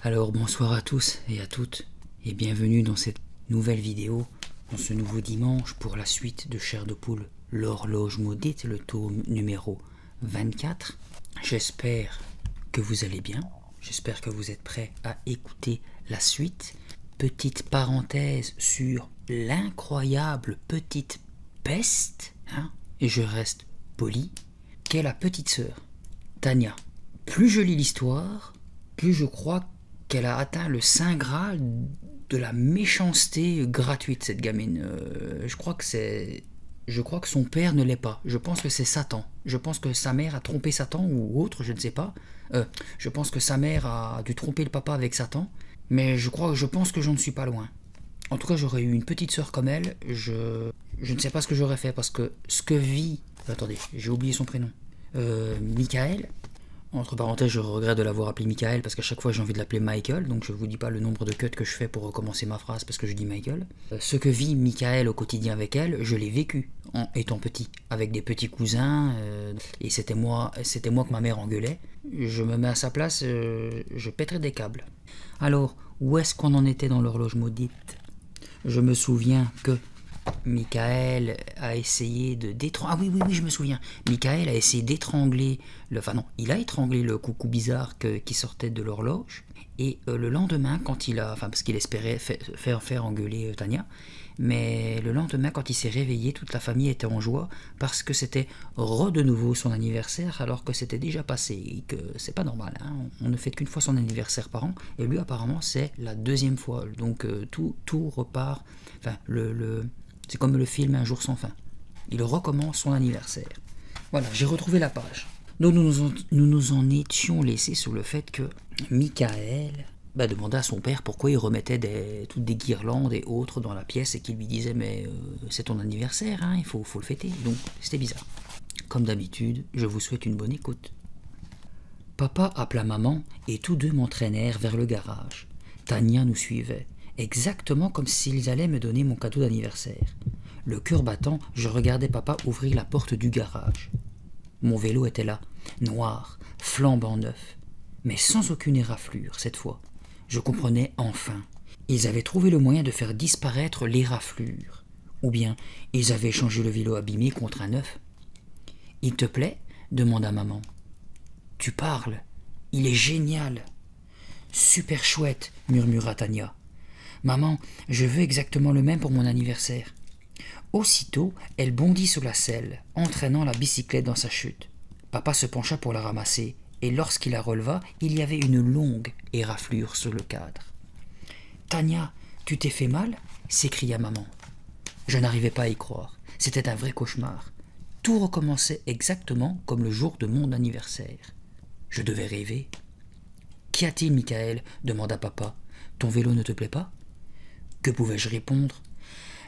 Alors bonsoir à tous et à toutes et bienvenue dans cette nouvelle vidéo, dans ce nouveau dimanche pour la suite de Chair de Poule, l'horloge maudite, le tome numéro 24. J'espère que vous allez bien, j'espère que vous êtes prêts à écouter la suite. Petite parenthèse sur l'incroyable petite peste, et je reste poli, qu'est la petite sœur, Tania. Plus je lis l'histoire, plus je crois qu'elle a atteint le saint graal de la méchanceté gratuite, cette gamine. Je crois que son père ne l'est pas. Je pense que c'est Satan. Je pense que sa mère a trompé Satan ou autre, je ne sais pas. Je pense que sa mère a dû tromper le papa avec Satan. Mais je pense que j'en ne suis pas loin. En tout cas, j'aurais eu une petite sœur comme elle. Je ne sais pas ce que j'aurais fait parce que ce que vit... Attendez, j'ai oublié son prénom. Michael. Entre parenthèses, je regrette de l'avoir appelé Michael parce qu'à chaque fois j'ai envie de l'appeler Michael, donc je ne vous dis pas le nombre de cuts que je fais pour recommencer ma phrase parce que je dis Michael. Ce que vit Michael au quotidien avec elle, je l'ai vécu en étant petit, avec des petits cousins, et c'était moi que ma mère engueulait. Je me mets à sa place, je pèterais des câbles. Alors, où est-ce qu'on en était dans l'horloge maudite? Je me souviens que Michael a essayé de d'étrangler... Ah oui, je me souviens. Michael a essayé d'étrangler... il a étranglé le coucou bizarre qui sortait de l'horloge. Et le lendemain, quand il a... parce qu'il espérait faire engueuler Tania. Mais le lendemain, quand il s'est réveillé, toute la famille était en joie parce que c'était de nouveau son anniversaire alors que c'était déjà passé. Et que c'est pas normal. On ne fête qu'une fois son anniversaire par an. Et lui, apparemment, c'est la deuxième fois. Donc tout repart... C'est comme le film Un jour sans fin. Il recommence son anniversaire. Voilà, j'ai retrouvé la page. Donc nous nous en étions laissés sur le fait que Michael demandait à son père pourquoi il remettait toutes des guirlandes et autres dans la pièce et qu'il lui disait mais c'est ton anniversaire, il faut le fêter. Donc c'était bizarre. Comme d'habitude, je vous souhaite une bonne écoute. Papa appela maman et tous deux m'entraînèrent vers le garage. Tania nous suivait. Exactement comme s'ils allaient me donner mon cadeau d'anniversaire. Le cœur battant, je regardais papa ouvrir la porte du garage. Mon vélo était là, noir, flambant neuf, mais sans aucune éraflure cette fois. Je comprenais enfin. Ils avaient trouvé le moyen de faire disparaître l'éraflure. Ou bien, ils avaient changé le vélo abîmé contre un neuf. « Il te plaît ?» demanda maman. « Tu parles. Il est génial. »« Super chouette » murmura Tania. Maman, je veux exactement le même pour mon anniversaire. Aussitôt, elle bondit sur la selle, entraînant la bicyclette dans sa chute. Papa se pencha pour la ramasser, et lorsqu'il la releva, il y avait une longue éraflure sur le cadre. « Tania, tu t'es fait mal ?» s'écria maman. Je n'arrivais pas à y croire. C'était un vrai cauchemar. Tout recommençait exactement comme le jour de mon anniversaire. Je devais rêver. « Qu'y a-t-il, Michael ?» demanda papa. « Ton vélo ne te plaît pas ?» Que pouvais-je répondre?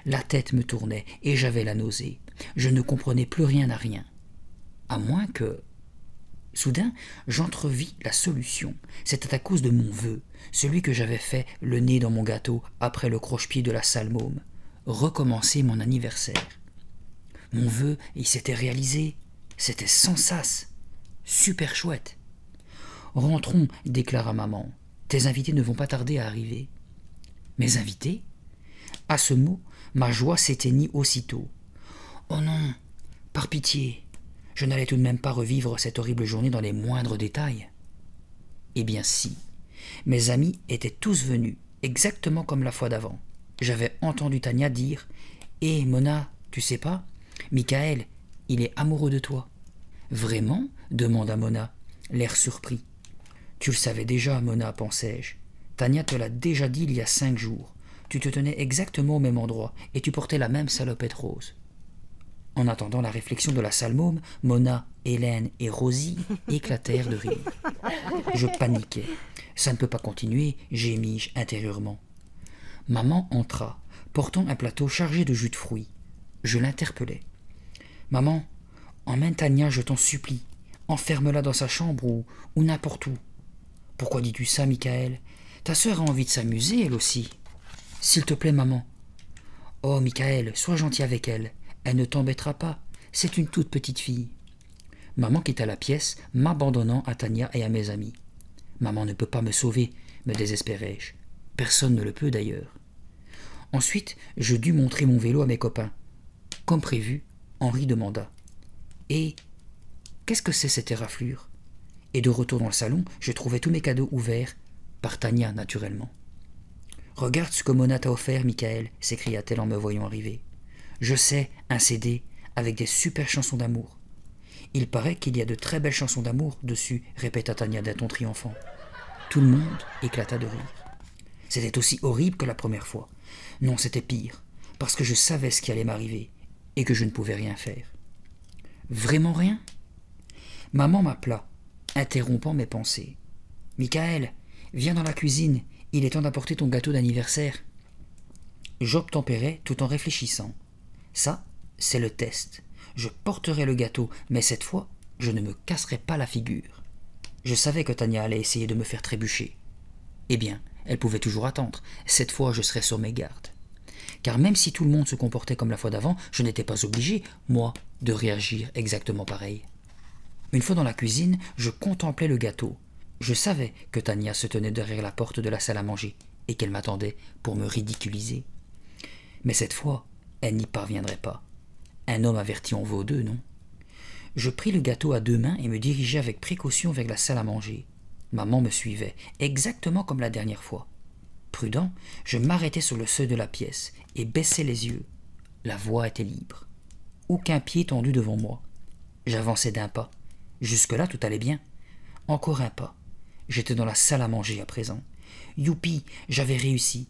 La tête me tournait et j'avais la nausée. Je ne comprenais plus rien à rien. À moins que... Soudain, j'entrevis la solution. C'était à cause de mon vœu, celui que j'avais fait le nez dans mon gâteau après le croche-pied de la sale môme. Recommencer mon anniversaire. Mon vœu, il s'était réalisé. C'était sans sas. Super chouette. Rentrons, déclara maman. Tes invités ne vont pas tarder à arriver. Mes invités? À ce mot, ma joie s'éteignit aussitôt. Oh non, par pitié, je n'allais tout de même pas revivre cette horrible journée dans les moindres détails. Eh bien si, mes amis étaient tous venus, exactement comme la fois d'avant. J'avais entendu Tania dire « Hé, Mona, tu sais pas, Michael, il est amoureux de toi. »« Vraiment ?» demanda Mona, l'air surpris. « Tu le savais déjà, Mona, pensai-je. Tania te l'a déjà dit il y a 5 jours. Tu te tenais exactement au même endroit et tu portais la même salopette rose. » En attendant la réflexion de la sale môme, Mona, Hélène et Rosie éclatèrent de rire. Je paniquais. Ça ne peut pas continuer, gémis-je intérieurement. Maman entra, portant un plateau chargé de jus de fruits. Je l'interpellai. « Maman, emmène Tania, je t'en supplie. Enferme-la dans sa chambre ou n'importe où. »« Pourquoi dis-tu ça, Michael ? Ta sœur a envie de s'amuser, elle aussi. »« S'il te plaît, maman. »« Oh, Michael, sois gentil avec elle. Elle ne t'embêtera pas. C'est une toute petite fille. » Maman quitta la pièce, m'abandonnant à Tania et à mes amis. Maman ne peut pas me sauver. me désespérai-je. Personne ne le peut d'ailleurs. Ensuite, je dus montrer mon vélo à mes copains. Comme prévu, Henri demanda « Et qu'est-ce que c'est cette éraflure ?» Et de retour dans le salon, je trouvais tous mes cadeaux ouverts, par Tania naturellement. « Regarde ce que Mona t'a offert, Michael !» s'écria-t-elle en me voyant arriver. « Je sais, un CD avec des super chansons d'amour. »« Il paraît qu'il y a de très belles chansons d'amour dessus, » répéta Tania d'un ton triomphant. Tout le monde éclata de rire. C'était aussi horrible que la première fois. Non, c'était pire, parce que je savais ce qui allait m'arriver et que je ne pouvais rien faire. Vraiment rien ? Maman m'appela, interrompant mes pensées. « Michael, viens dans la cuisine, il est temps d'apporter ton gâteau d'anniversaire. » J'obtempérais tout en réfléchissant. Ça, c'est le test. Je porterai le gâteau, mais cette fois, je ne me casserai pas la figure. Je savais que Tania allait essayer de me faire trébucher. Eh bien, elle pouvait toujours attendre. Cette fois, je serais sur mes gardes. Car même si tout le monde se comportait comme la fois d'avant, je n'étais pas obligé, moi, de réagir exactement pareil. Une fois dans la cuisine, je contemplais le gâteau. Je savais que Tania se tenait derrière la porte de la salle à manger et qu'elle m'attendait pour me ridiculiser. Mais cette fois, elle n'y parviendrait pas. Un homme averti en vaut deux, non ? Je pris le gâteau à 2 mains et me dirigeai avec précaution vers la salle à manger. Maman me suivait, exactement comme la dernière fois. Prudent, je m'arrêtai sur le seuil de la pièce et baissai les yeux. La voie était libre. Aucun pied tendu devant moi. J'avançai d'un pas. Jusque-là, tout allait bien. Encore un pas. J'étais dans la salle à manger à présent. Youpi, j'avais réussi.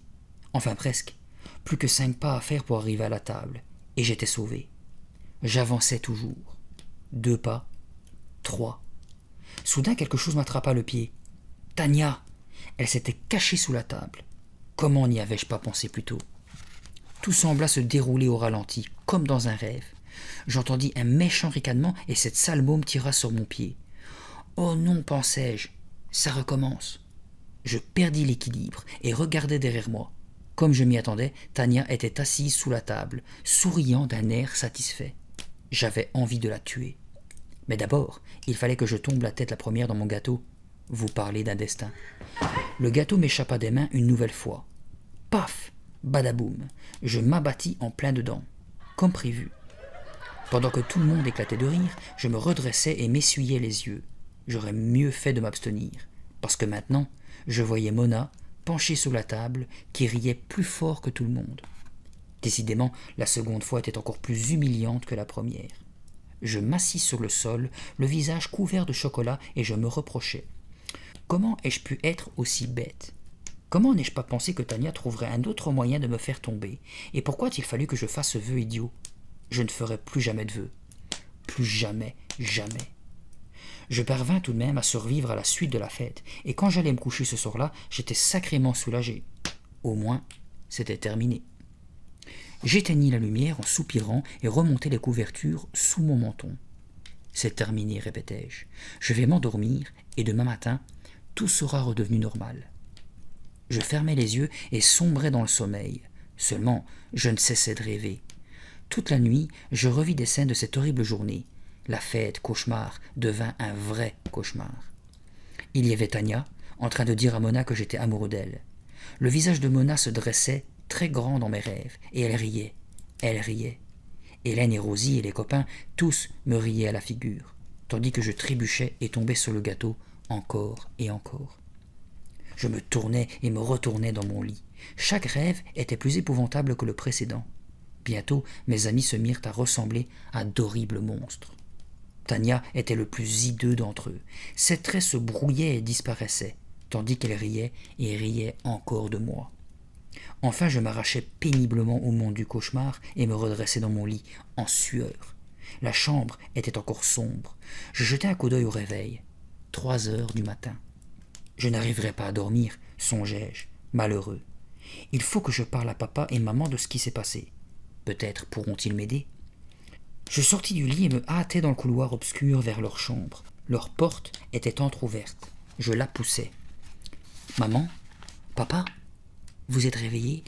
Enfin presque. Plus que 5 pas à faire pour arriver à la table. Et j'étais sauvé. J'avançais toujours. 2 pas. 3. Soudain, quelque chose m'attrapa le pied. Tania! Elle s'était cachée sous la table. Comment n'y avais-je pas pensé plus tôt? Tout sembla se dérouler au ralenti, comme dans un rêve. J'entendis un méchant ricanement et cette sale môme tira sur mon pied. Oh non, pensai-je, ça recommence. Je perdis l'équilibre et regardai derrière moi. Comme je m'y attendais, Tania était assise sous la table, souriant d'un air satisfait. J'avais envie de la tuer. Mais d'abord, il fallait que je tombe la tête la première dans mon gâteau. Vous parlez d'un destin. Le gâteau m'échappa des mains une nouvelle fois. Paf! Badaboum! Je m'abattis en plein dedans, comme prévu. Pendant que tout le monde éclatait de rire, je me redressais et m'essuyais les yeux. J'aurais mieux fait de m'abstenir, parce que maintenant, je voyais Mona, penchée sous la table, qui riait plus fort que tout le monde. Décidément, la seconde fois était encore plus humiliante que la première. Je m'assis sur le sol, le visage couvert de chocolat, et je me reprochais. Comment ai-je pu être aussi bête? Comment n'ai-je pas pensé que Tania trouverait un autre moyen de me faire tomber? Et pourquoi a-t-il fallu que je fasse ce vœu idiot? Je ne ferai plus jamais de vœu. Plus jamais, jamais. Je parvins tout de même à survivre à la suite de la fête, et quand j'allais me coucher ce soir-là, j'étais sacrément soulagé. Au moins, c'était terminé. J'éteignis la lumière en soupirant et remontai les couvertures sous mon menton. C'est terminé, répétai-je. Je vais m'endormir, et demain matin, tout sera redevenu normal. Je fermai les yeux et sombrai dans le sommeil. Seulement, je ne cessais de rêver. Toute la nuit, je revis des scènes de cette horrible journée. La fête, cauchemar, devint un vrai cauchemar. Il y avait Tania, en train de dire à Mona que j'étais amoureux d'elle. Le visage de Mona se dressait, très grand dans mes rêves, et elle riait. Elle riait. Hélène et Rosie et les copains, tous me riaient à la figure, tandis que je trébuchais et tombais sur le gâteau, encore et encore. Je me tournais et me retournais dans mon lit. Chaque rêve était plus épouvantable que le précédent. Bientôt, mes amis se mirent à ressembler à d'horribles monstres. Tania était le plus hideux d'entre eux. Ses traits se brouillaient et disparaissaient, tandis qu'elle riait et riait encore de moi. Enfin, je m'arrachai péniblement au monde du cauchemar et me redressai dans mon lit, en sueur. La chambre était encore sombre. Je jetai un coup d'œil au réveil. 3 heures du matin. Je n'arriverai pas à dormir, songeai-je, malheureux. Il faut que je parle à papa et maman de ce qui s'est passé. Peut-être pourront-ils m'aider. Je sortis du lit et me hâtai dans le couloir obscur vers leur chambre. Leur porte était entr'ouverte. Je la poussai. « Maman? Papa? Vous êtes réveillés ?»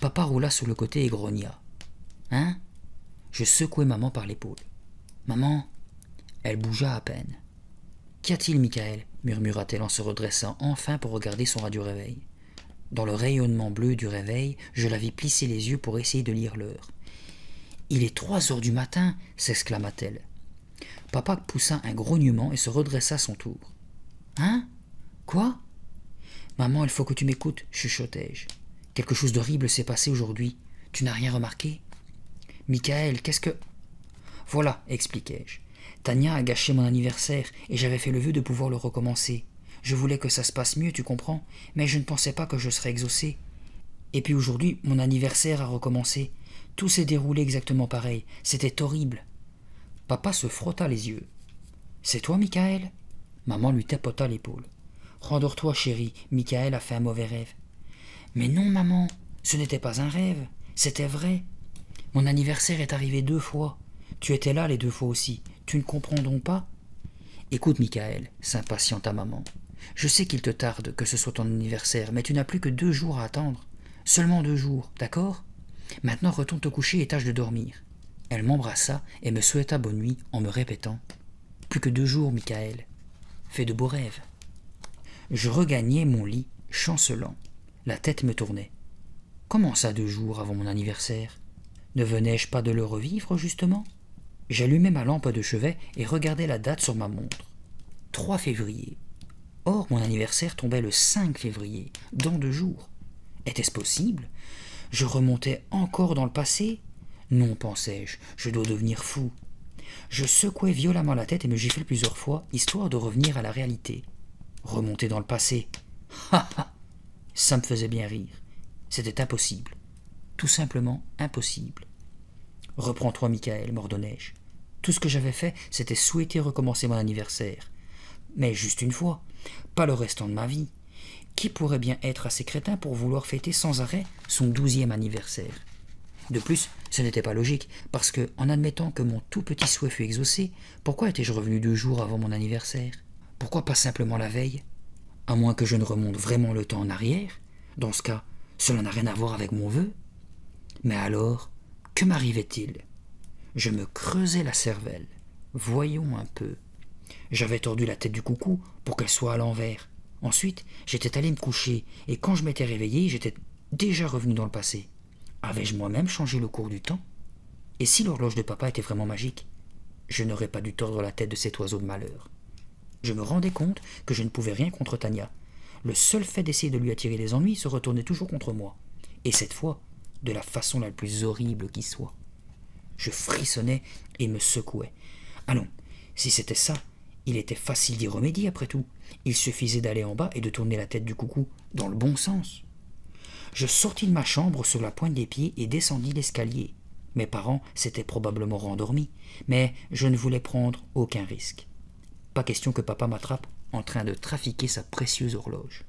Papa roula sur le côté et grogna. « Hein ?» Je secouai maman par l'épaule. « Maman ?» Elle bougea à peine. « Qu'y a-t-il, Michael ? murmura-t-elle en se redressant enfin pour regarder son radio-réveil. Dans le rayonnement bleu du réveil, je la vis plisser les yeux pour essayer de lire l'heure. « Il est 3 heures du matin !» s'exclama-t-elle. Papa poussa un grognement et se redressa à son tour. « Hein? Quoi? »« Maman, il faut que tu m'écoutes, chuchotai-je. Quelque chose d'horrible s'est passé aujourd'hui. Tu n'as rien remarqué? »« Michael, qu'est-ce que... » ?»« Voilà, expliquai-je. Tania a gâché mon anniversaire et j'avais fait le vœu de pouvoir le recommencer. Je voulais que ça se passe mieux, tu comprends, mais je ne pensais pas que je serais exaucé. Et puis aujourd'hui, mon anniversaire a recommencé. Tout s'est déroulé exactement pareil. C'était horrible. » Papa se frotta les yeux. « C'est toi, Michael ?» Maman lui tapota l'épaule. « Rendors-toi, chérie, Michael a fait un mauvais rêve. »« Mais non, maman, ce n'était pas un rêve, c'était vrai. Mon anniversaire est arrivé 2 fois. Tu étais là les 2 fois aussi. Tu ne comprends donc pas ?»« Écoute, Michael, s'impatienta maman. Je sais qu'il te tarde que ce soit ton anniversaire, mais tu n'as plus que 2 jours à attendre. Seulement 2 jours, d'accord? Maintenant retourne te coucher et tâche de dormir. » Elle m'embrassa et me souhaita bonne nuit en me répétant « Plus que 2 jours, Michael. Fais de beaux rêves. » Je regagnai mon lit, chancelant. La tête me tournait. Comment ça 2 jours avant mon anniversaire? Ne venais-je pas de le revivre, justement? J'allumai ma lampe de chevet et regardai la date sur ma montre. 3 février. Or, mon anniversaire tombait le 5 février, dans 2 jours. Était-ce possible? Je remontais encore dans le passé? Non, pensai-je, je dois devenir fou. Je secouai violemment la tête et me giflai plusieurs fois, histoire de revenir à la réalité. Remonter dans le passé. Ha ha! Ça me faisait bien rire. C'était impossible. Tout simplement impossible. Reprends-toi, Michael, m'ordonnai-je. Tout ce que j'avais fait, c'était souhaiter recommencer mon anniversaire. Mais juste une fois, pas le restant de ma vie. Qui pourrait bien être assez crétin pour vouloir fêter sans arrêt son 12e anniversaire? De plus, ce n'était pas logique, parce que, en admettant que mon tout petit souhait fût exaucé, pourquoi étais-je revenu 2 jours avant mon anniversaire? Pourquoi pas simplement la veille? À moins que je ne remonte vraiment le temps en arrière. Dans ce cas, cela n'a rien à voir avec mon vœu. Mais alors, que m'arrivait-il? Je me creusais la cervelle. Voyons un peu. J'avais tordu la tête du coucou pour qu'elle soit à l'envers. Ensuite, j'étais allé me coucher, et quand je m'étais réveillé, j'étais déjà revenu dans le passé. Avais-je moi-même changé le cours du temps? Et si l'horloge de papa était vraiment magique? Je n'aurais pas dû tordre la tête de cet oiseau de malheur. Je me rendais compte que je ne pouvais rien contre Tania. Le seul fait d'essayer de lui attirer des ennuis se retournait toujours contre moi. Et cette fois, de la façon la plus horrible qui soit. Je frissonnais et me secouais. Allons, si c'était ça, il était facile d'y remédier après tout. Il suffisait d'aller en bas et de tourner la tête du coucou dans le bon sens. Je sortis de ma chambre sur la pointe des pieds et descendis l'escalier. Mes parents s'étaient probablement rendormis, mais je ne voulais prendre aucun risque. Pas question que papa m'attrape en train de trafiquer sa précieuse horloge.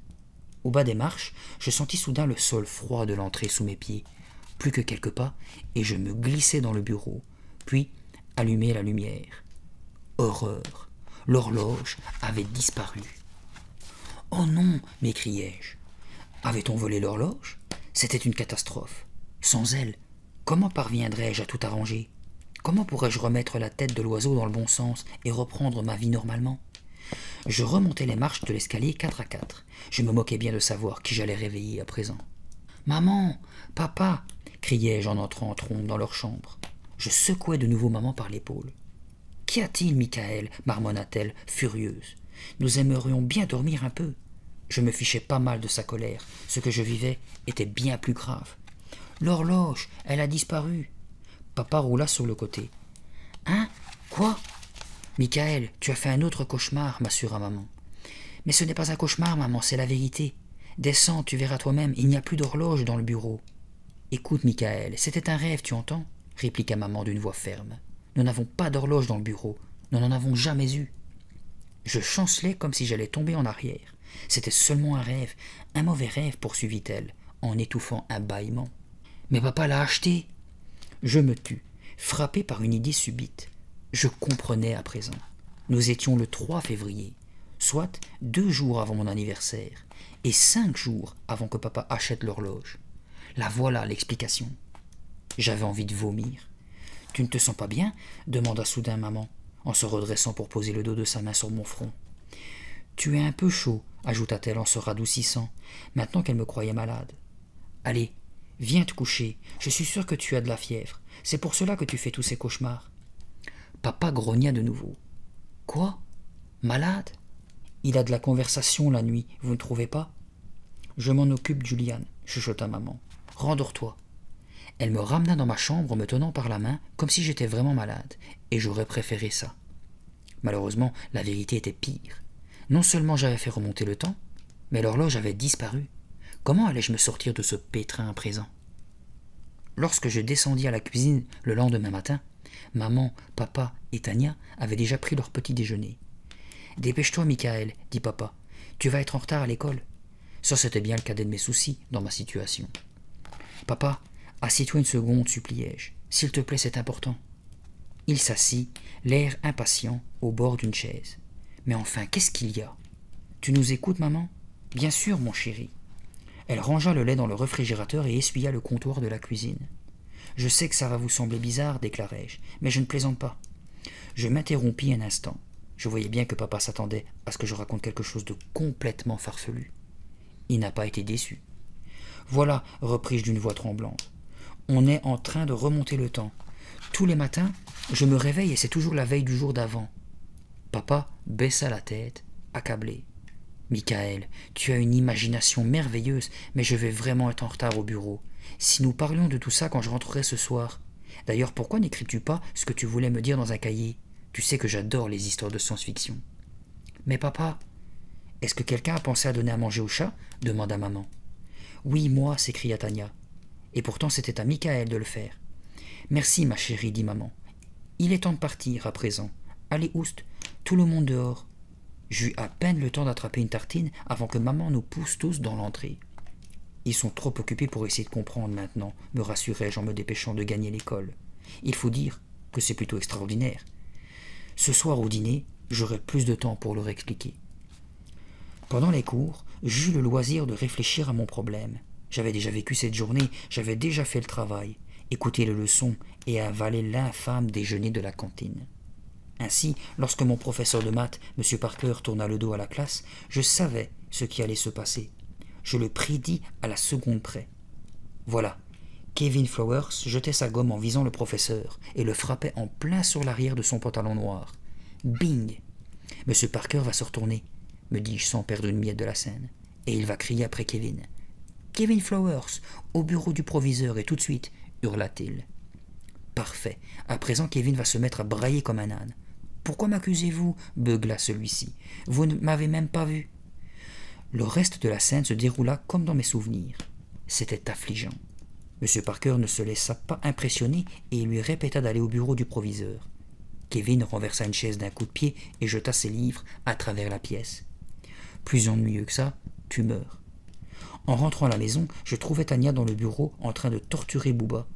Au bas des marches, je sentis soudain le sol froid de l'entrée sous mes pieds. Plus que quelques pas, et je me glissai dans le bureau, puis allumai la lumière. Horreur! L'horloge avait disparu. « Oh non !» m'écriai-je. Avait-on volé l'horloge? C'était une catastrophe. Sans elle, comment parviendrais-je à tout arranger? Comment pourrais-je remettre la tête de l'oiseau dans le bon sens et reprendre ma vie normalement? Je remontai les marches de l'escalier 4 à 4. Je me moquais bien de savoir qui j'allais réveiller à présent. « Maman! Papa !» criai-je en entrant en trombe dans leur chambre. Je secouai de nouveau maman par l'épaule. « Qu'y a-t-il, Michael ?» marmonna-t-elle, furieuse. « Nous aimerions bien dormir un peu. » Je me fichais pas mal de sa colère. Ce que je vivais était bien plus grave. « L'horloge, elle a disparu. » Papa roula sur le côté. « Hein? Quoi? » « Michael, tu as fait un autre cauchemar, m'assura maman. « Mais ce n'est pas un cauchemar, maman, c'est la vérité. Descends, tu verras toi-même, il n'y a plus d'horloge dans le bureau. »« Écoute, Michael, c'était un rêve, tu entends ?» répliqua maman d'une voix ferme. « Nous n'avons pas d'horloge dans le bureau. Nous n'en avons jamais eu. » Je chancelai comme si j'allais tomber en arrière. C'était seulement un mauvais rêve, poursuivit-elle, en étouffant un bâillement. « Mais papa l'a acheté !» Je me tus, frappé par une idée subite. Je comprenais à présent. Nous étions le 3 février, soit 2 jours avant mon anniversaire, et 5 jours avant que papa achète l'horloge. La voilà l'explication. J'avais envie de vomir. « Tu ne te sens pas bien ?» demanda soudain maman, en se redressant pour poser le dos de sa main sur mon front. Tu es un peu chaud, ajouta-t-elle en se radoucissant, maintenant qu'elle me croyait malade. Allez, viens te coucher, je suis sûre que tu as de la fièvre, c'est pour cela que tu fais tous ces cauchemars. Papa grogna de nouveau. Quoi? Malade? Il a de la conversation la nuit, vous ne trouvez pas? Je m'en occupe, Juliane, chuchota maman. Rendors-toi. Elle me ramena dans ma chambre en me tenant par la main, comme si j'étais vraiment malade, et j'aurais préféré ça. Malheureusement, la vérité était pire. Non seulement j'avais fait remonter le temps, mais l'horloge avait disparu. Comment allais-je me sortir de ce pétrin à présent? Lorsque je descendis à la cuisine le lendemain matin, maman, papa et Tania avaient déjà pris leur petit déjeuner. « Dépêche-toi, Michael, dit papa. Tu vas être en retard à l'école. » Ça, c'était bien le cadet de mes soucis dans ma situation. « Papa, assieds-toi une seconde, suppliai-je. S'il te plaît, c'est important. » Il s'assit, l'air impatient, au bord d'une chaise. « Mais enfin, qu'est-ce qu'il y a? Tu nous écoutes, maman? »« Bien sûr, mon chéri. » Elle rangea le lait dans le réfrigérateur et essuya le comptoir de la cuisine. « Je sais que ça va vous sembler bizarre, déclarai-je, mais je ne plaisante pas. » Je m'interrompis un instant. Je voyais bien que papa s'attendait à ce que je raconte quelque chose de complètement farfelu. Il n'a pas été déçu. « Voilà, repris-je d'une voix tremblante. On est en train de remonter le temps. Tous les matins, je me réveille et c'est toujours la veille du jour d'avant. » Papa baissa la tête, accablé. « Michael, tu as une imagination merveilleuse, mais je vais vraiment être en retard au bureau. Si nous parlions de tout ça quand je rentrerai ce soir. D'ailleurs, pourquoi n'écris-tu pas ce que tu voulais me dire dans un cahier? Tu sais que j'adore les histoires de science-fiction. »« Mais papa, est-ce que quelqu'un a pensé à donner à manger au chat ?» demanda maman. « Oui, moi, s'écria Tania. Et pourtant c'était à Michael de le faire. »« Merci, ma chérie, dit maman. Il est temps de partir à présent. Allez, oust, tout le monde dehors. » J'eus à peine le temps d'attraper une tartine avant que maman nous pousse tous dans l'entrée. « Ils sont trop occupés pour essayer de comprendre maintenant, me rassurai-je en me dépêchant de gagner l'école. Il faut dire que c'est plutôt extraordinaire. Ce soir au dîner, j'aurai plus de temps pour leur expliquer. » Pendant les cours, j'eus le loisir de réfléchir à mon problème. J'avais déjà vécu cette journée, j'avais déjà fait le travail, écouté les leçons et avalé l'infâme déjeuner de la cantine. Ainsi, lorsque mon professeur de maths, M. Parker, tourna le dos à la classe, je savais ce qui allait se passer. Je le prédis à la seconde près. Voilà, Kevin Flowers jetait sa gomme en visant le professeur et le frappait en plein sur l'arrière de son pantalon noir. Bing! M. Parker va se retourner, me dis-je sans perdre une miette de la scène, et il va crier après Kevin. « Kevin Flowers, au bureau du proviseur et tout de suite !» hurla-t-il. Parfait, à présent Kevin va se mettre à brailler comme un âne. « Pourquoi m'accusez-vous » beugla celui-ci. « Vous ne m'avez même pas vu. » Le reste de la scène se déroula comme dans mes souvenirs. C'était affligeant. M. Parker ne se laissa pas impressionner et il lui répéta d'aller au bureau du proviseur. Kevin renversa une chaise d'un coup de pied et jeta ses livres à travers la pièce. Plus ennuyeux que ça, tu meurs. En rentrant à la maison, je trouvais Tania dans le bureau en train de torturer Booba.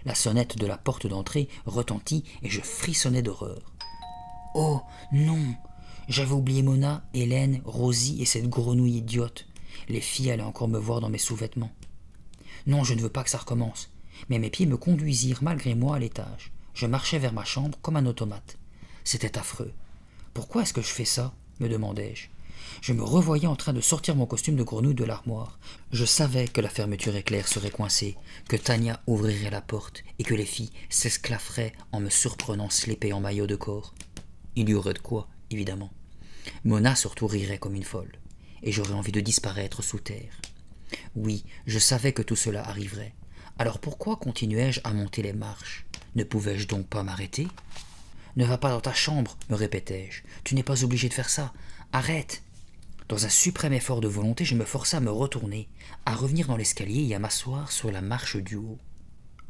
La sonnette de la porte d'entrée retentit et je frissonnais d'horreur. Oh non! J'avais oublié Mona, Hélène, Rosie et cette grenouille idiote. Les filles allaient encore me voir dans mes sous-vêtements. Non, je ne veux pas que ça recommence. Mais mes pieds me conduisirent malgré moi à l'étage. Je marchais vers ma chambre comme un automate. C'était affreux. Pourquoi est-ce que je fais ça? Me demandai-je. Je me revoyais en train de sortir mon costume de grenouille de l'armoire. Je savais que la fermeture éclair serait coincée, que Tania ouvrirait la porte et que les filles s'esclafferaient en me surprenant slépé en maillot de corps. Il y aurait de quoi, évidemment. Mona surtout rirait comme une folle, et j'aurais envie de disparaître sous terre. Oui, je savais que tout cela arriverait. Alors pourquoi continuais-je à monter les marches? Ne pouvais-je donc pas m'arrêter? Ne va pas dans ta chambre, me répétais-je. Tu n'es pas obligé de faire ça. Arrête! Dans un suprême effort de volonté, je me forçai à me retourner, à revenir dans l'escalier et à m'asseoir sur la marche du haut.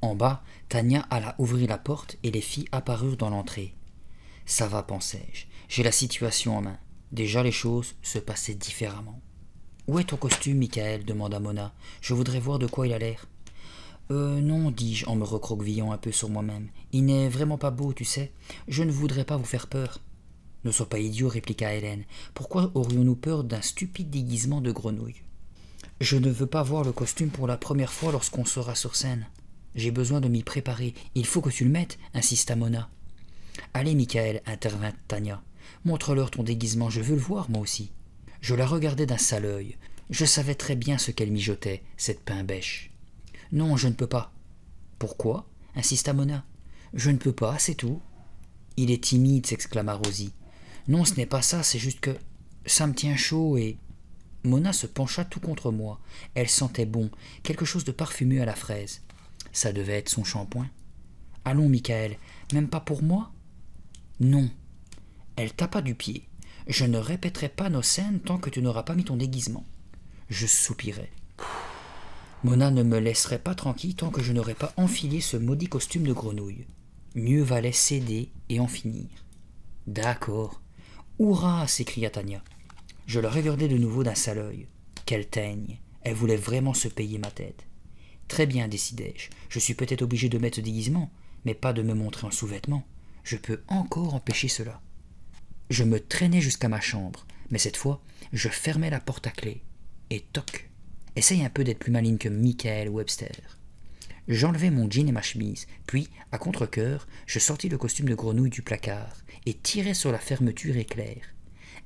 En bas, Tania alla ouvrir la porte et les filles apparurent dans l'entrée. Ça va, pensai-je. J'ai la situation en main. Déjà les choses se passaient différemment. Où est ton costume, Michael? Demanda Mona. Je voudrais voir de quoi il a l'air. Non, dis-je en me recroquevillant un peu sur moi-même. Il n'est vraiment pas beau, tu sais. Je ne voudrais pas vous faire peur. Ne sois pas idiot, répliqua Hélène. Pourquoi aurions-nous peur d'un stupide déguisement de grenouille? Je ne veux pas voir le costume pour la première fois lorsqu'on sera sur scène. J'ai besoin de m'y préparer. Il faut que tu le mettes, insista Mona. Allez, Michael, intervint Tania. Montre-leur ton déguisement, je veux le voir, moi aussi. Je la regardais d'un sale œil. Je savais très bien ce qu'elle mijotait, cette pain-bêche. « Non, je ne peux pas. »« Pourquoi ?» insista Mona. « Je ne peux pas, c'est tout. »« Il est timide, » s'exclama Rosie. « Non, ce n'est pas ça, c'est juste que ça me tient chaud et... » Mona se pencha tout contre moi. Elle sentait bon, quelque chose de parfumé à la fraise. Ça devait être son shampoing. « Allons, Michael, même pas pour moi ?»« Non. » Elle tapa du pied. « Je ne répéterai pas nos scènes tant que tu n'auras pas mis ton déguisement. » Je soupirai. Mona ne me laisserait pas tranquille tant que je n'aurais pas enfilé ce maudit costume de grenouille. Mieux valait céder et en finir. « D'accord. »« Hourra !» s'écria Tania. Je la regardai de nouveau d'un sale œil. Quelle teigne! Elle voulait vraiment se payer ma tête. Très bien, décidai-je. Je suis peut-être obligé de mettre ce déguisement, mais pas de me montrer en sous-vêtements. Je peux encore empêcher cela. Je me traînai jusqu'à ma chambre, mais cette fois, je fermai la porte à clé. Et toc! Essaye un peu d'être plus maligne que Michael Webster. J'enlevai mon jean et ma chemise, puis, à contre-cœur, je sortis le costume de grenouille du placard et tirai sur la fermeture éclair.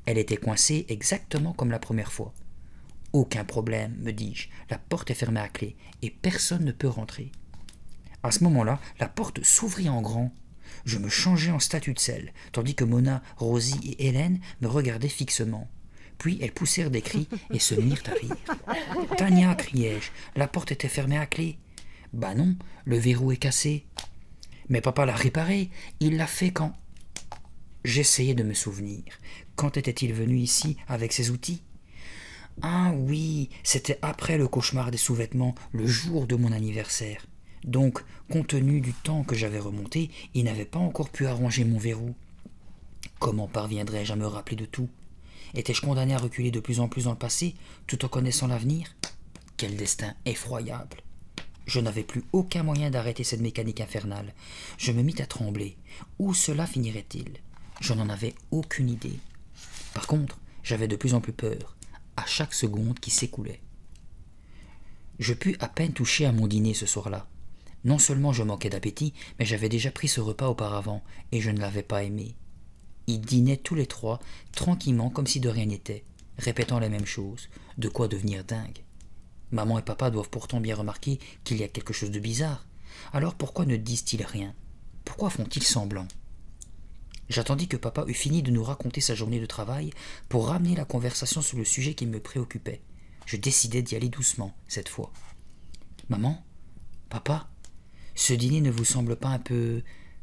Elle était coincée exactement comme la première fois. « Aucun problème, me dis-je, la porte est fermée à clé et personne ne peut rentrer. » À ce moment-là, la porte s'ouvrit en grand. Je me changeai en statue de sel, tandis que Mona, Rosie et Hélène me regardaient fixement. Puis elles poussèrent des cris et se mirent à rire. « Tania !» criai-je, « la porte était fermée à clé. »« Bah non, le verrou est cassé. »« Mais papa l'a réparé, il l'a fait quand... » J'essayais de me souvenir. Quand était-il venu ici avec ses outils? Ah oui, c'était après le cauchemar des sous-vêtements, le jour de mon anniversaire. Donc, compte tenu du temps que j'avais remonté, il n'avait pas encore pu arranger mon verrou. Comment parviendrais-je à me rappeler de tout? Étais-je condamné à reculer de plus en plus dans le passé, tout en connaissant l'avenir? Quel destin effroyable! Je n'avais plus aucun moyen d'arrêter cette mécanique infernale. Je me mis à trembler. Où cela finirait-il? Je n'en avais aucune idée. Par contre, j'avais de plus en plus peur, à chaque seconde qui s'écoulait. Je pus à peine toucher à mon dîner ce soir-là. Non seulement je manquais d'appétit, mais j'avais déjà pris ce repas auparavant, et je ne l'avais pas aimé. Ils dînaient tous les trois, tranquillement comme si de rien n'était, répétant les mêmes choses, de quoi devenir dingue. Maman et papa doivent pourtant bien remarquer qu'il y a quelque chose de bizarre. Alors pourquoi ne disent-ils rien? Pourquoi font-ils semblant? J'attendis que papa eût fini de nous raconter sa journée de travail pour ramener la conversation sur le sujet qui me préoccupait. Je décidai d'y aller doucement, cette fois. « Maman? Papa? Ce dîner ne vous semble pas un peu...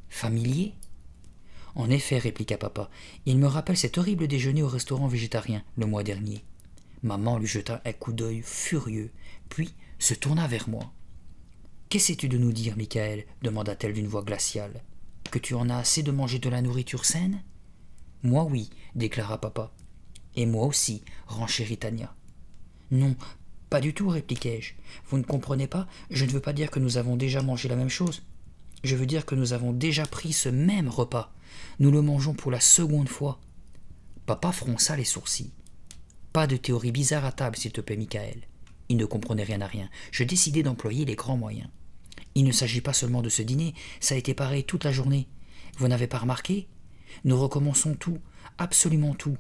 familier ?» « En effet, répliqua papa, il me rappelle cet horrible déjeuner au restaurant végétarien le mois dernier. » Maman lui jeta un coup d'œil furieux, puis se tourna vers moi. « Qu'essaies-tu de nous dire, Michael ?» demanda-t-elle d'une voix glaciale. « Que tu en as assez de manger de la nourriture saine ?»« Moi oui, déclara papa. »« Et moi aussi, renchérit Tania. »« Non, pas du tout, répliquai-je. Vous ne comprenez pas, je ne veux pas dire que nous avons déjà mangé la même chose. Je veux dire que nous avons déjà pris ce même repas. Nous le mangeons pour la seconde fois. » Papa fronça les sourcils. « Pas de théorie bizarre à table, s'il te plaît, Michael. » Il ne comprenait rien à rien. Je décidai d'employer les grands moyens. Il ne s'agit pas seulement de ce dîner, ça a été pareil toute la journée. Vous n'avez pas remarqué? Nous recommençons tout, absolument tout.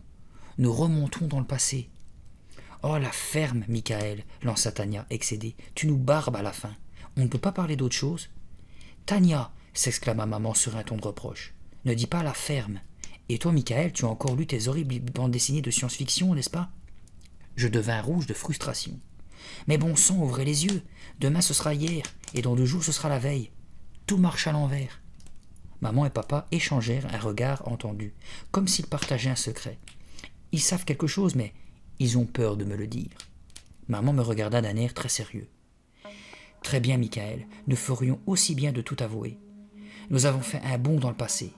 Nous remontons dans le passé. « Oh, la ferme, Michael, lança Tania, excédée. Tu nous barbes à la fin. On ne peut pas parler d'autre chose? »« Tania, s'exclama maman sur un ton de reproche. Ne dis pas la ferme. Et toi, Michael, tu as encore lu tes horribles bandes dessinées de science-fiction, n'est-ce pas? » Je devins rouge de frustration. « Mais bon sang, ouvrez les yeux. Demain ce sera hier, et dans 2 jours ce sera la veille. Tout marche à l'envers. » Maman et papa échangèrent un regard entendu, comme s'ils partageaient un secret. Ils savent quelque chose, mais ils ont peur de me le dire. Maman me regarda d'un air très sérieux. « Très bien, Michael, nous ferions aussi bien de tout avouer. Nous avons fait un bond dans le passé.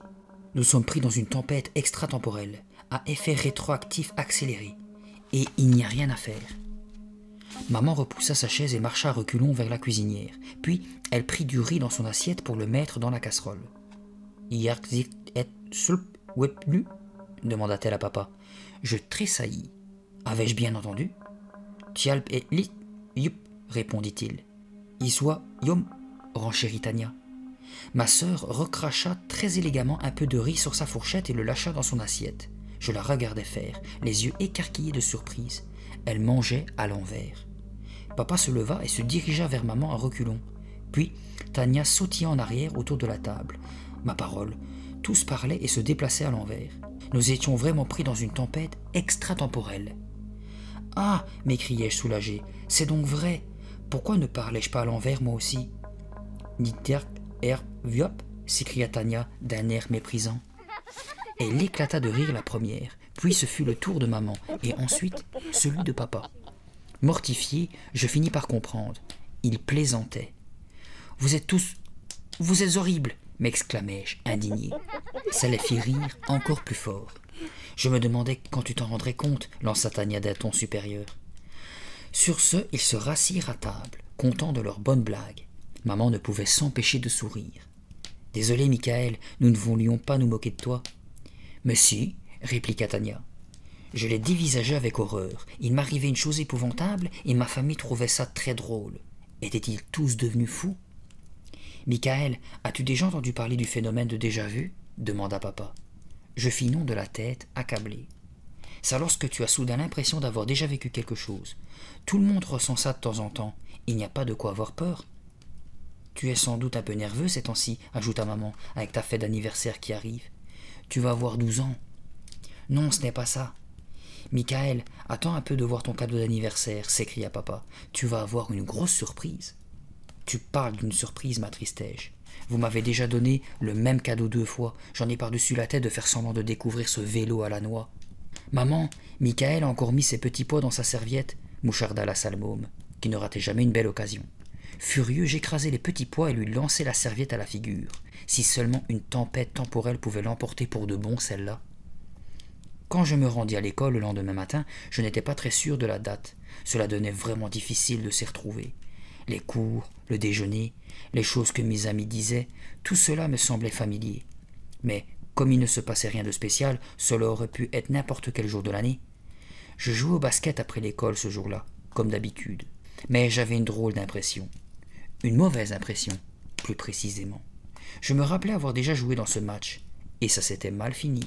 Nous sommes pris dans une tempête extratemporelle, à effet rétroactif accéléré, et il n'y a rien à faire. » Maman repoussa sa chaise et marcha à reculons vers la cuisinière. Puis, elle prit du riz dans son assiette pour le mettre dans la casserole. « Yarzik et sulp wepnu » demanda-t-elle à papa. Je tressaillis. Avais-je bien entendu? « Tialp et lit yup » répondit-il. « Iswa yom » renchérit Tania. Ma sœur recracha très élégamment un peu de riz sur sa fourchette et le lâcha dans son assiette. Je la regardais faire, les yeux écarquillés de surprise. Elle mangeait à l'envers. Papa se leva et se dirigea vers maman à reculons. Puis, Tania sautilla en arrière autour de la table. Ma parole, tous parlaient et se déplaçaient à l'envers. Nous étions vraiment pris dans une tempête extratemporelle. « Ah !» m'écriai-je soulagé. « C'est donc vrai. Pourquoi ne parlais-je pas à l'envers moi aussi ?»« Niter viop » s'écria Tania d'un air méprisant. Elle éclata de rire la première, puis ce fut le tour de maman, et ensuite celui de papa. Mortifié, je finis par comprendre. Il plaisantait. « Vous êtes horribles !» m'exclamai-je, indigné. Ça les fit rire encore plus fort. Je me demandais quand tu t'en rendrais compte, lança Tania d'un ton supérieur. Sur ce, ils se rassirent à table, contents de leur bonne blague. Maman ne pouvait s'empêcher de sourire. « Désolé, Michael, nous ne voulions pas nous moquer de toi. »« Mais si, » répliqua Tania. Je les dévisageais avec horreur. Il m'arrivait une chose épouvantable et ma famille trouvait ça très drôle. Étaient-ils tous devenus fous ? « Michael, as-tu déjà entendu parler du phénomène de déjà-vu » demanda papa. Je fis non de la tête, accablé. C'est lorsque tu as soudain l'impression d'avoir déjà vécu quelque chose. Tout le monde ressent ça de temps en temps. Il n'y a pas de quoi avoir peur. Tu es sans doute un peu nerveux ces temps-ci, ajouta maman, avec ta fête d'anniversaire qui arrive. Tu vas avoir 12 ans. Non, ce n'est pas ça. Michael, attends un peu de voir ton cadeau d'anniversaire, s'écria papa. Tu vas avoir une grosse surprise. Tu parles d'une surprise, m'attristai-je. Vous m'avez déjà donné le même cadeau 2 fois. J'en ai par-dessus la tête de faire semblant de découvrir ce vélo à la noix. Maman, Michael a encore mis ses petits pois dans sa serviette, moucharda la sale môme, qui ne ratait jamais une belle occasion. Furieux, j'écrasai les petits pois et lui lançai la serviette à la figure. Si seulement une tempête temporelle pouvait l'emporter pour de bon, celle-là. Quand je me rendis à l'école le lendemain matin, je n'étais pas très sûr de la date. Cela devenait vraiment difficile de s'y retrouver. Les cours, le déjeuner, les choses que mes amis disaient, tout cela me semblait familier. Mais, comme il ne se passait rien de spécial, cela aurait pu être n'importe quel jour de l'année. Je jouais au basket après l'école ce jour-là, comme d'habitude. Mais j'avais une drôle d'impression. Une mauvaise impression, plus précisément. Je me rappelais avoir déjà joué dans ce match, et ça s'était mal fini.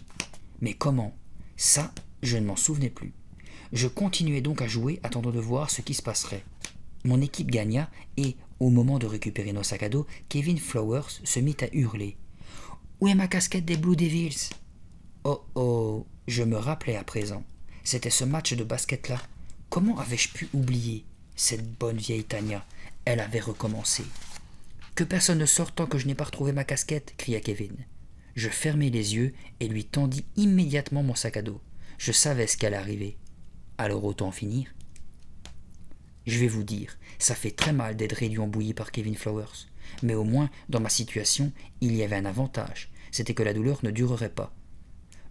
Mais comment ? Ça, je ne m'en souvenais plus. Je continuais donc à jouer, attendant de voir ce qui se passerait. Mon équipe gagna, et, au moment de récupérer nos sacs à dos, Kevin Flowers se mit à hurler. « Où est ma casquette des Blue Devils ?» Oh oh, je me rappelais à présent. C'était ce match de basket-là. Comment avais-je pu oublier ? Cette bonne vieille Tania, elle avait recommencé. « Que personne ne sorte tant que je n'ai pas retrouvé ma casquette !» cria Kevin. Je fermai les yeux et lui tendis immédiatement mon sac à dos. Je savais ce qu'allait arriver. Alors autant en finir. Je vais vous dire, ça fait très mal d'être réduit en bouillie par Kevin Flowers. Mais au moins, dans ma situation, il y avait un avantage. C'était que la douleur ne durerait pas.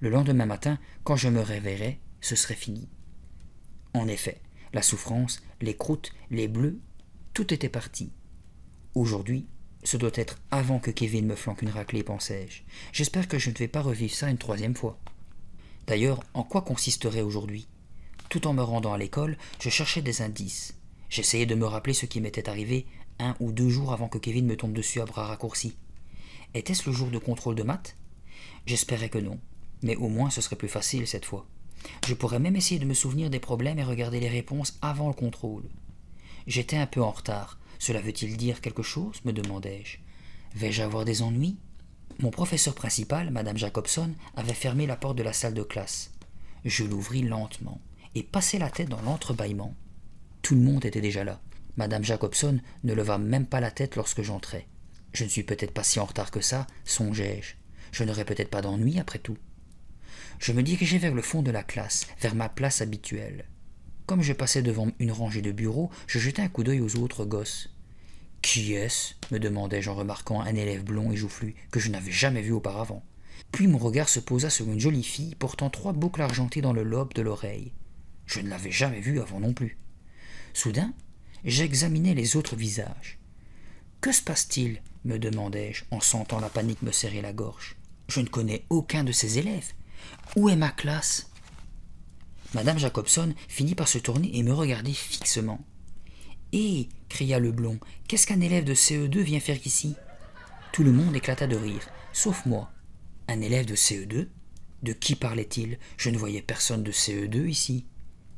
Le lendemain matin, quand je me réveillerais, ce serait fini. En effet, la souffrance, les croûtes, les bleus, tout était parti. Aujourd'hui, ce doit être avant que Kevin me flanque une raclée, pensai-je. J'espère que je ne vais pas revivre ça une 3e fois. D'ailleurs, en quoi consisterait aujourd'hui ? Tout en me rendant à l'école, je cherchais des indices. J'essayais de me rappeler ce qui m'était arrivé 1 ou 2 jours avant que Kevin me tombe dessus à bras raccourcis. Était-ce le jour de contrôle de maths ? J'espérais que non, mais au moins ce serait plus facile cette fois. Je pourrais même essayer de me souvenir des problèmes et regarder les réponses avant le contrôle. J'étais un peu en retard. Cela veut-il dire quelque chose ? Me demandai-je. Vais-je avoir des ennuis ? Mon professeur principal, Madame Jacobson, avait fermé la porte de la salle de classe. Je l'ouvris lentement et passai la tête dans l'entrebâillement. Tout le monde était déjà là. Madame Jacobson ne leva même pas la tête lorsque j'entrai. Je ne suis peut-être pas si en retard que ça, songeai-je. Je n'aurais peut-être pas d'ennui après tout. Je me dirigeai vers le fond de la classe, vers ma place habituelle. Comme je passais devant une rangée de bureaux, je jetai un coup d'œil aux autres gosses. « Qui est-ce » me demandai-je en remarquant un élève blond et joufflu que je n'avais jamais vu auparavant. Puis mon regard se posa sur une jolie fille portant 3 boucles argentées dans le lobe de l'oreille. Je ne l'avais jamais vue avant non plus. Soudain, j'examinai les autres visages. « Que se passe-t-il » me demandai-je en sentant la panique me serrer la gorge. « Je ne connais aucun de ces élèves. Où est ma classe ?» Madame Jacobson finit par se tourner et me regarder fixement. « Hé !» cria le blond. « Qu'est-ce qu'un élève de CE2 vient faire ici ?» Tout le monde éclata de rire, sauf moi. « Un élève de CE2 ?» De qui parlait-il? Je ne voyais personne de CE2 ici.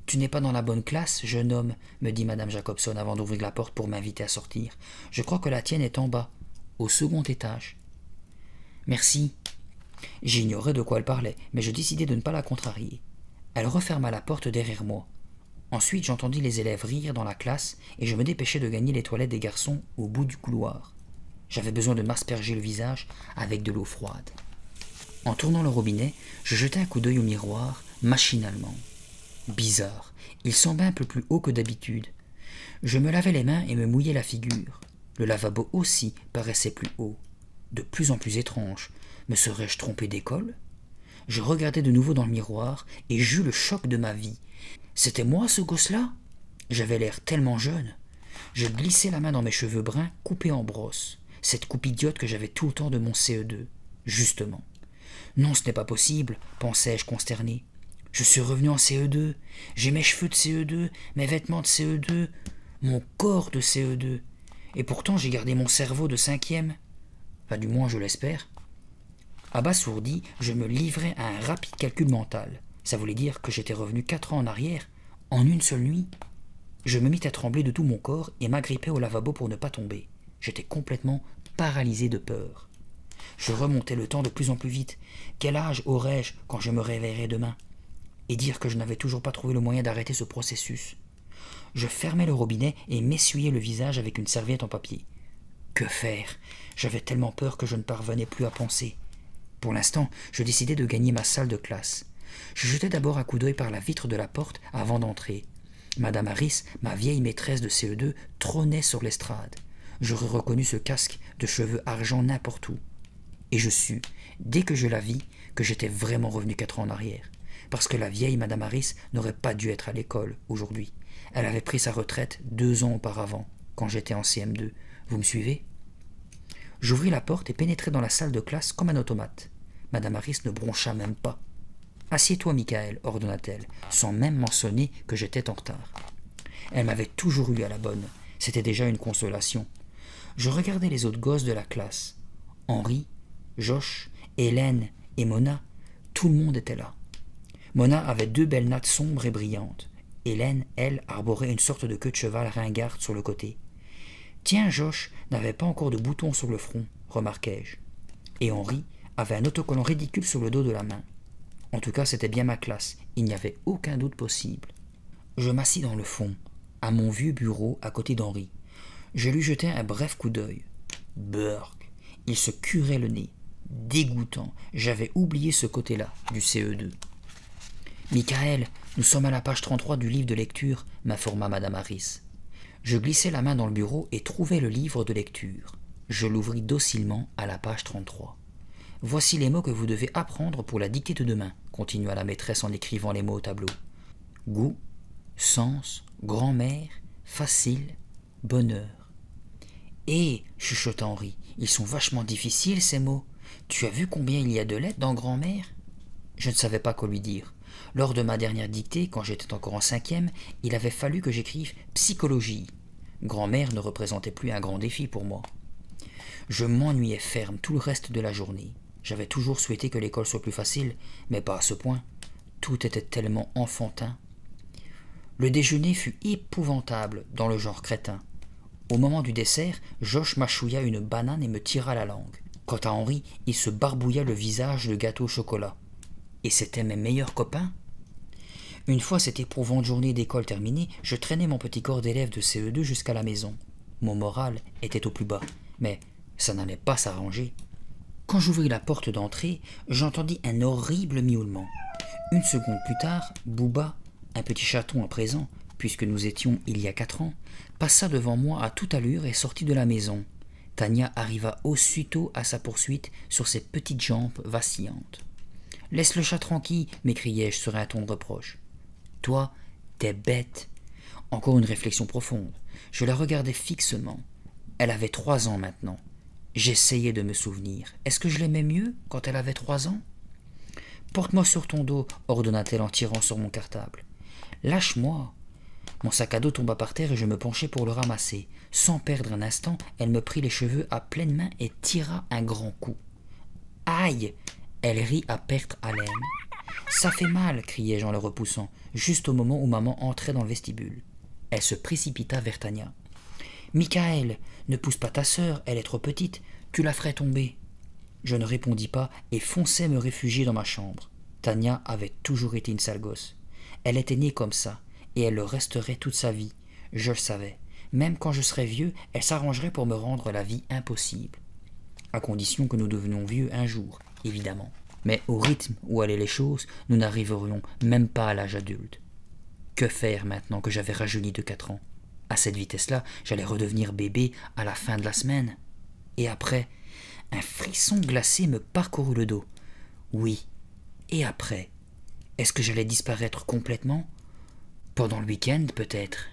Tu n'es pas dans la bonne classe, jeune homme, me dit madame Jacobson avant d'ouvrir la porte pour m'inviter à sortir. Je crois que la tienne est en bas, au second étage. Merci. J'ignorais de quoi elle parlait, mais je décidai de ne pas la contrarier. Elle referma la porte derrière moi. Ensuite, j'entendis les élèves rire dans la classe et je me dépêchai de gagner les toilettes des garçons au bout du couloir. J'avais besoin de m'asperger le visage avec de l'eau froide. En tournant le robinet, je jetai un coup d'œil au miroir, machinalement. Bizarre, il semblait un peu plus haut que d'habitude. Je me lavais les mains et me mouillais la figure. Le lavabo aussi paraissait plus haut. De plus en plus étrange. Me serais-je trompé d'école? Je regardai de nouveau dans le miroir et j'eus le choc de ma vie. C'était moi ce gosse-là? J'avais l'air tellement jeune. Je glissai la main dans mes cheveux bruns coupés en brosse. Cette coupe idiote que j'avais tout le temps de mon CE2. Justement. Non, ce n'est pas possible, pensai-je consterné. Je suis revenu en CE2. J'ai mes cheveux de CE2, mes vêtements de CE2, mon corps de CE2. Et pourtant j'ai gardé mon cerveau de 5e. Enfin, du moins je l'espère. Abasourdi, je me livrais à un rapide calcul mental. Ça voulait dire que j'étais revenu 4 ans en arrière, en une seule nuit. Je me mis à trembler de tout mon corps et m'agrippais au lavabo pour ne pas tomber. J'étais complètement paralysé de peur. Je remontais le temps de plus en plus vite. Quel âge aurais-je quand je me réveillerais demain? Et dire que je n'avais toujours pas trouvé le moyen d'arrêter ce processus. Je fermais le robinet et m'essuyais le visage avec une serviette en papier. Que faire? J'avais tellement peur que je ne parvenais plus à penser. Pour l'instant, je décidai de gagner ma salle de classe. Je jetai d'abord un coup d'œil par la vitre de la porte avant d'entrer. Madame Harris, ma vieille maîtresse de CE2, trônait sur l'estrade. J'aurais reconnu ce casque de cheveux argent n'importe où. Et je sus, dès que je la vis, que j'étais vraiment revenu 4 ans en arrière. Parce que la vieille Madame Harris n'aurait pas dû être à l'école aujourd'hui. Elle avait pris sa retraite 2 ans auparavant, quand j'étais en CM2. Vous me suivez? J'ouvris la porte et pénétrai dans la salle de classe comme un automate. Madame Harris ne broncha même pas. « Assieds-toi, Michael, ordonna-t-elle, sans même mentionner que j'étais en retard. Elle m'avait toujours eu à la bonne. C'était déjà une consolation. Je regardais les autres gosses de la classe. Henri, Josh, Hélène et Mona, tout le monde était là. Mona avait 2 belles nattes sombres et brillantes. Hélène, elle, arborait une sorte de queue de cheval ringarde sur le côté. « Tiens, Josh n'avait pas encore de boutons sur le front, remarquai-je. Et Henri avait un autocollant ridicule sur le dos de la main. En tout cas, c'était bien ma classe, il n'y avait aucun doute possible. Je m'assis dans le fond, à mon vieux bureau à côté d'Henri. Je lui jetai un bref coup d'œil. Burk, il se curait le nez. Dégoûtant, j'avais oublié ce côté-là du CE2. « Michael, nous sommes à la page 33 du livre de lecture, m'informa Madame Harris. Je glissai la main dans le bureau et trouvai le livre de lecture. Je l'ouvris docilement à la page 33. « Voici les mots que vous devez apprendre pour la dictée de demain, continua la maîtresse en écrivant les mots au tableau. Goût, sens, grand-mère, facile, bonheur. Hé, chuchota Henri, ils sont vachement difficiles ces mots. Tu as vu combien il y a de lettres dans grand-mère? Je ne savais pas quoi lui dire. Lors de ma dernière dictée, quand j'étais encore en 5e, il avait fallu que j'écrive psychologie. Grand-mère ne représentait plus un grand défi pour moi. Je m'ennuyais ferme tout le reste de la journée. J'avais toujours souhaité que l'école soit plus facile, mais pas à ce point. Tout était tellement enfantin. Le déjeuner fut épouvantable dans le genre crétin. Au moment du dessert, Josh mâchouilla une banane et me tira la langue. Quant à Henri, il se barbouilla le visage de gâteau au chocolat. Et c'étaient mes meilleurs copains. Une fois cette éprouvante journée d'école terminée, je traînais mon petit corps d'élève de CE2 jusqu'à la maison. Mon moral était au plus bas, mais ça n'allait pas s'arranger. Quand j'ouvris la porte d'entrée, j'entendis un horrible miaulement. Une seconde plus tard, Bouba, un petit chaton à présent, puisque nous étions il y a 4 ans, passa devant moi à toute allure et sortit de la maison. Tania arriva aussitôt à sa poursuite sur ses petites jambes vacillantes. « Laisse le chat tranquille !» m'écriai-je sur un ton de reproche. « Toi, t'es bête !» Encore une réflexion profonde. Je la regardais fixement. Elle avait 3 ans maintenant. J'essayais de me souvenir. Est-ce que je l'aimais mieux quand elle avait 3 ans? « Porte-moi sur ton dos !» ordonna-t-elle en tirant sur mon cartable. « Lâche-moi !» Mon sac à dos tomba par terre et je me penchai pour le ramasser. Sans perdre un instant, elle me prit les cheveux à pleine main et tira un grand coup. « Aïe !» Elle rit à perte haleine. « Ça fait mal !» criai-je en le repoussant, juste au moment où maman entrait dans le vestibule. Elle se précipita vers Tania. « Michael, ne pousse pas ta sœur, elle est trop petite, tu la ferais tomber. » Je ne répondis pas et fonçai me réfugier dans ma chambre. Tania avait toujours été une sale gosse. Elle était née comme ça, et elle le resterait toute sa vie. Je le savais. Même quand je serais vieux, elle s'arrangerait pour me rendre la vie impossible. À condition que nous devenions vieux un jour, évidemment. Mais au rythme où allaient les choses, nous n'arriverions même pas à l'âge adulte. Que faire maintenant que j'avais rajeuni de 4 ans? À cette vitesse-là, j'allais redevenir bébé à la fin de la semaine. Et après, un frisson glacé me parcourut le dos. Oui, et après? Est-ce que j'allais disparaître complètement? Pendant le week-end, peut-être?